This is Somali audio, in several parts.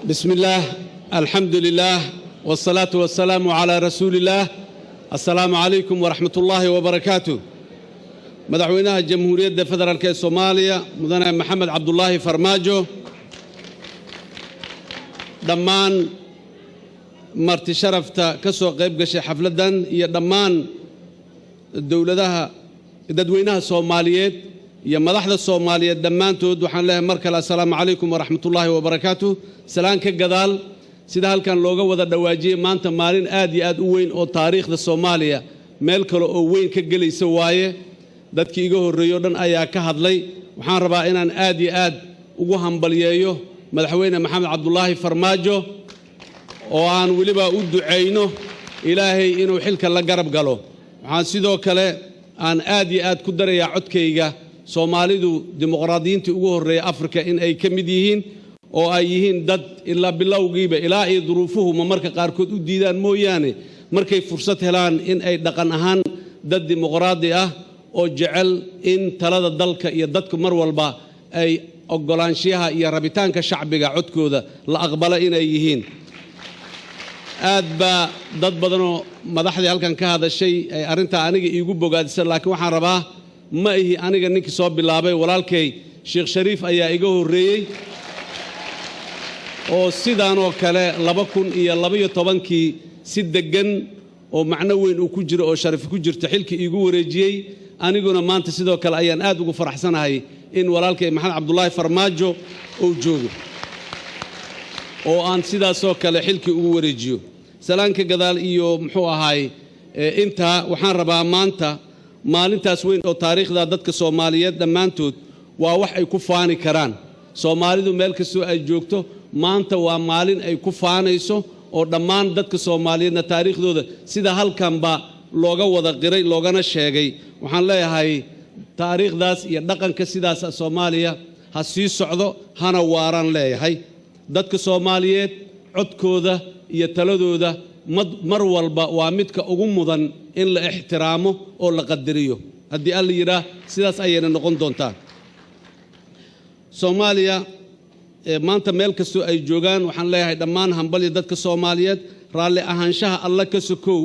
بسم الله الحمد لله والصلاة والسلام على رسول الله السلام عليكم ورحمة الله وبركاته مدحوينها الجمهورية فدرالك الصومالية مدن محمد عبد الله فرماجو دمان مرتي شرفتا كسو قيب قشي حفلدان يا دمان الدولة ددوينها الصوماليات يا مدحدا الصومالية دمانتود وحان لها مركل السلام عليكم ورحمة الله وبركاته سلام كقدال سيدا هالكان لوغا ودا دواجي مانتا مالين آد وين او تاريخ دا الصومالية ميلكالو او وين كقلي سوايه دادكي ايقوه الريودان ايا كهدلي وحان ربا انان آد وقوهم بليايو مدحوينة محمد عبد الله فرماجو وان وليبا ودو عينو إلهي إنو حلك الله قرب قالو وحان سيدو كالي aan aad iyo aad ku daraya codkayga Soomaalidu dimuqraadiyiinta ugu horeeyay Afrika in ay ka mid yihiin oo ay yihiin dad ilaa bilowgiiba ilaa ay duruufuhu marka qaar kood u diidaan mooyaane markay fursad helaan in ay dhaqan ahaan dad dimuqraadi ah oo jecel in talada dalka iyo dadku mar walba ay ogolaanshiyaha iyo rabitaanka shacbiga codkooda la aqbala inay yihiin aad ba dad badan oo madaxdii halkan ka hadashay ay arinta aniga iigu bogaadisay laakiin waxaan rabaa ma ihi aniga ninkii soo bilaabay walaalkay Sheikh Shariif ayaa iga horeeyay oo sidaan oo kale 2012kii si degan oo macno weyn uu ku jiro oo sharaf ku jirto xilkii iigu wareejiyay aniguna maanta sidoo kale ayaan aad ugu faraxsanahay in walaalkay Maxamed Cabdullaahi Farmaajo uu joogo oo aan sidaas oo kale xilkii ugu wareejiyo salaanka gadaal iyo muxuu ahaay inta waxaan rabaa maanta maalintaas weyn oo taariikhda dadka Soomaaliyeed dhamaantood waa wax ay ku faani karaan Soomaalidu meel kastoo ay joogto maanta waa maalin ay ku faanayso oo dhammaan dadka Soomaaliyeedna taariikhdooda sida halkan ba looga wada qiray loogana sheegay waxaan leeyahay taariikhdaas iyo dhaqanka sidaas Soomaaliya ha sii socdo hana waaran leeyahay dadka Soomaaliyeed codkooda iyo taladooda mar walba waa midka ugu mudan in la ixtiraamo oo la qadariyo hadii alla yiraah sidaas ayayna noqon doontaa Soomaaliya maanta meel kasto ay joogaan waxaan leeyahay dhammaan hambal dadka Soomaaliyeed raali ahaanshaha alla ka sokow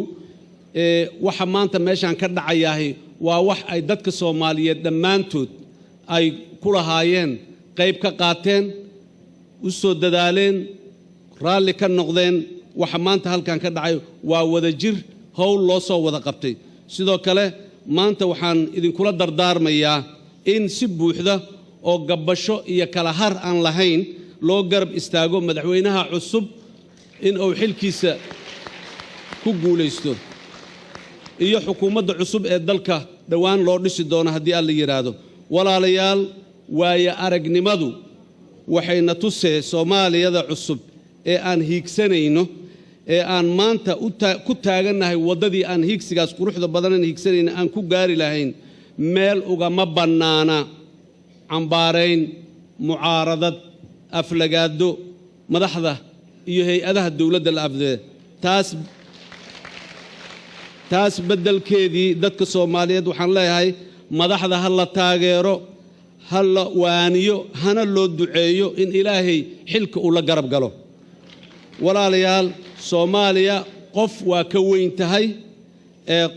waxa maanta meeshan ka dhacayahay waa wax ay dadka Soomaaliyeed dhamaantood ay ku lahaayeen qayb ka qaateen u soo dadaaleen raali ka noqdeen waxa maanta halkan ka dhacay waa wada jir howl loo soo wada qabtay sidoo kale maanta waxaan idinkula dardaarmayaa in si buuxda oo gabasho iyo kala har aan lahayn loo garab istaago madaxweynaha cusub in uu xilkiisa ku guuleysto iyo xukuumadda cusub ee dalka dhawaan loo dhisi doono hadii alla yiraahdo walaalayaal waaya aragnimadu waxayna tusee Soomaaliyada cusub ee aan hiigsanayno ee aan maanta ku taaganahay wadadii aan hiigsigaas quruxda badan hiigsanayna aan ku gaari lahayn meel uga ma banaana cambaarayn mucaaradad aflagaado madaxda iyo hay'adaha dawladda la afdee taas bedelkeedii dadka Soomaaliyeed waxaan leeyahay madaxda ha la taageero halla waaniyo hana loo duceeyo in Ilaahay xilka uu la garab galo walaalayaal Soomaaliya qof waa ka weyn tahay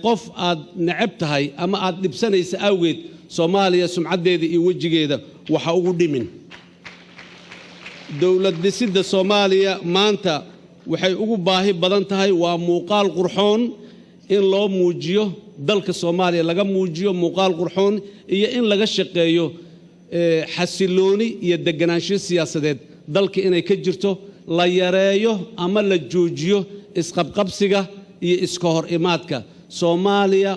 qof aad nacab tahay ama aad dibsanaysa awgeed Soomaaliya sumcadeeda iyo wajigeeda waxa ugu dhimin dawlad dhisidda Soomaaliya maanta waxay ugu baahi badan tahay waa muuqaal qurxoon in loo muujiyo dalka Soomaaliya laga muujiyo muuqaal qurxoon iyo in laga shaqeeyo xasilooni iyo deganaansho siyaasadeed dalka inay ka jirto la yareeyo ama la joojiyo isqabqabsiga iyo iska hor imaadka Soomaaliya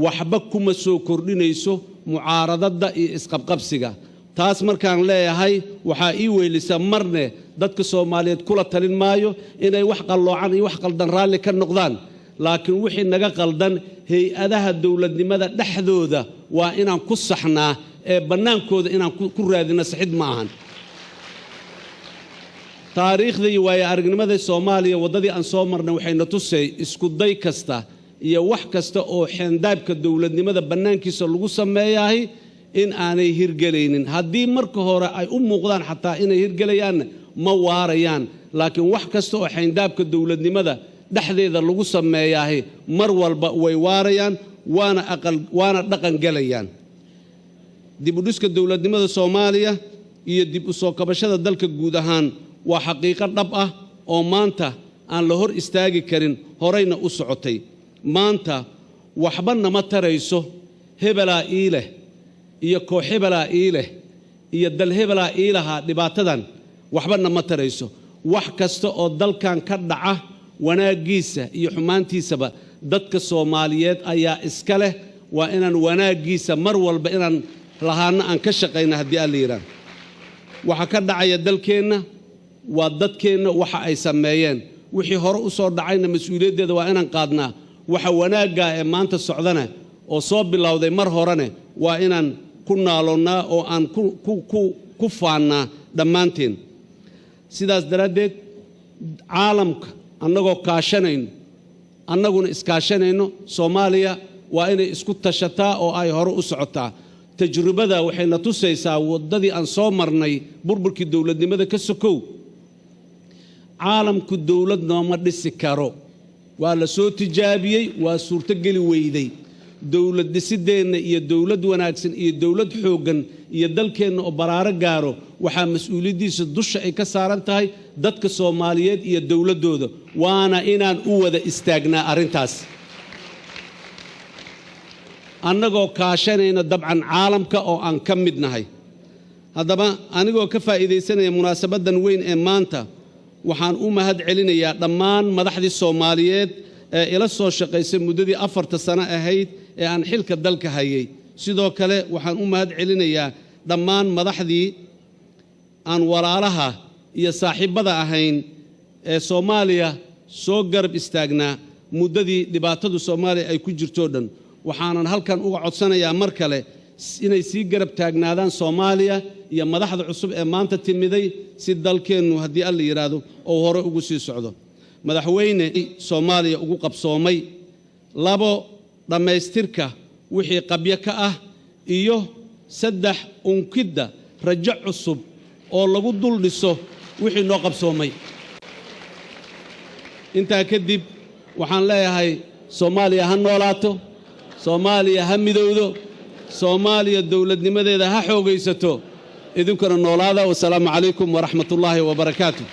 waxba kuma soo kordhinayso mucaaradada iyo isqabqabsiga taas markaan leeyahay waxa ii weylisa marne dadka Soomaaliyeed kula talin maayo inay wax qaloocan iyo wax qaldan raali ka noqdaan laakiin wixii naga qaldan hay'adaha dawladnimada dhaxdooda waa inaan ku saxnaa ee banaankooda inaan ku raadino saxid ma ahan taariikhda iyo waaya aragnimada Soomaaliya wadadii aan soo marnay waxayna tusay isku day kasta iyo wax kasta oo xendaabka dawladnimada banaankiisa lagu sameeyahay in aanay hirgelaynin haddii marka hore ay u muuqdaan xataa inay hirgelayaan ma waarayaan laakiin wax kasta oo xayndaabka dawladnimada dhexdeeda lagu sameeyahay mar walba way waarayaan waana dhaqan galayaan dib u dhiska dawladnimada Soomaaliya iyo dib u soo kabashada dalka guud ahaan waa xaqiiqo dhab ah oo maanta aan la hor istaagi karin horeyna u socotay maanta waxba nama tarayso hebelaa iileh iyo koox hebelaa iileh iyo dal hebelaa iilaha dhibaatadan waxba nama tarayso wax kasta oo dalkan ka dhaca wanaagiisa iyo xumaantiisaba dadka Soomaaliyeed ayaa iska leh waa inaan wanaagiisa mar walba inaan lahaana aan ka shaqeyna hadii aan leeyahay waxa ka dhacaya dalkeena waa dadkeena waxa ay sameeyeen wixii hore u soo dhacayna mas'uuliyadeeda waa inaan qaadnaa waxa wanaaga ee maanta socdana oo soo bilowday mar horene waa inaan ku naaloonaa oo aan ku faanaa dhammaanteen sidaas daraadeed caalamka annagoo kaashanayno annaguna iskaashanayno Soomaaliya waa inay isku tashataa oo ay hore u socotaa tajribada waxayna tusaysaa wadadii aan soo marnay burburkii dawladnimada ka sokow caalamku dawlad nooma dhisi karo waa la soo tijaabiyay waa suurto gali weyday dawlad dhisideena iyo dawlad wanaagsan iyo dawlad xoogan iyo dalkeena oo baraaro gaaro waxa mas'uuliyadiisa dusha ay ka saaran tahay dadka Soomaaliyeed iyo dawladooda waana inaan u wada istaagnaa arintaas annagoo kaashanayna dabcan caalamka oo aan ka mid nahay haddaba anigoo ka faa'iideysanaya munaasabadan weyn ee maanta waxaan u mahad celinayaa dhammaan madaxdii Soomaaliyeed ee ila soo shaqeysay muddadii 4 sano ahayd ee aan xilka dalka hayay sidoo kale waxaan u mahad celinayaa dhammaan madaxdii aan walaalaha iyo saaxiibada ahayn ee Soomaaliya soo garab istaagnaa muddadii dhibaatadu Soomaaliya ay ku jirto dhan waxaanan halkan uga codsanayaa mar kale inay sii garab taagnaadaan Soomaaliya iyo madaxda cusub ee maanta timiday si dalkeenu hadii alla yiraahdo oo hore ugu sii socdo madaxweyne Soomaaliya ugu qabsoomay labo dhamaystirka wixii qabyo ka ah iyo saddex unkida rajo cusub oo lagu dul dhiso wixii noo qabsoomay inta kadib waxaan leeyahay Soomaaliya ha noolaato Soomaaliya ha midowdo Soomaaliya dawladnimadeeda ha xoogaysato idinkuna noolaada wassalaamu calaykum waraxmatullaahi wabarakaatuh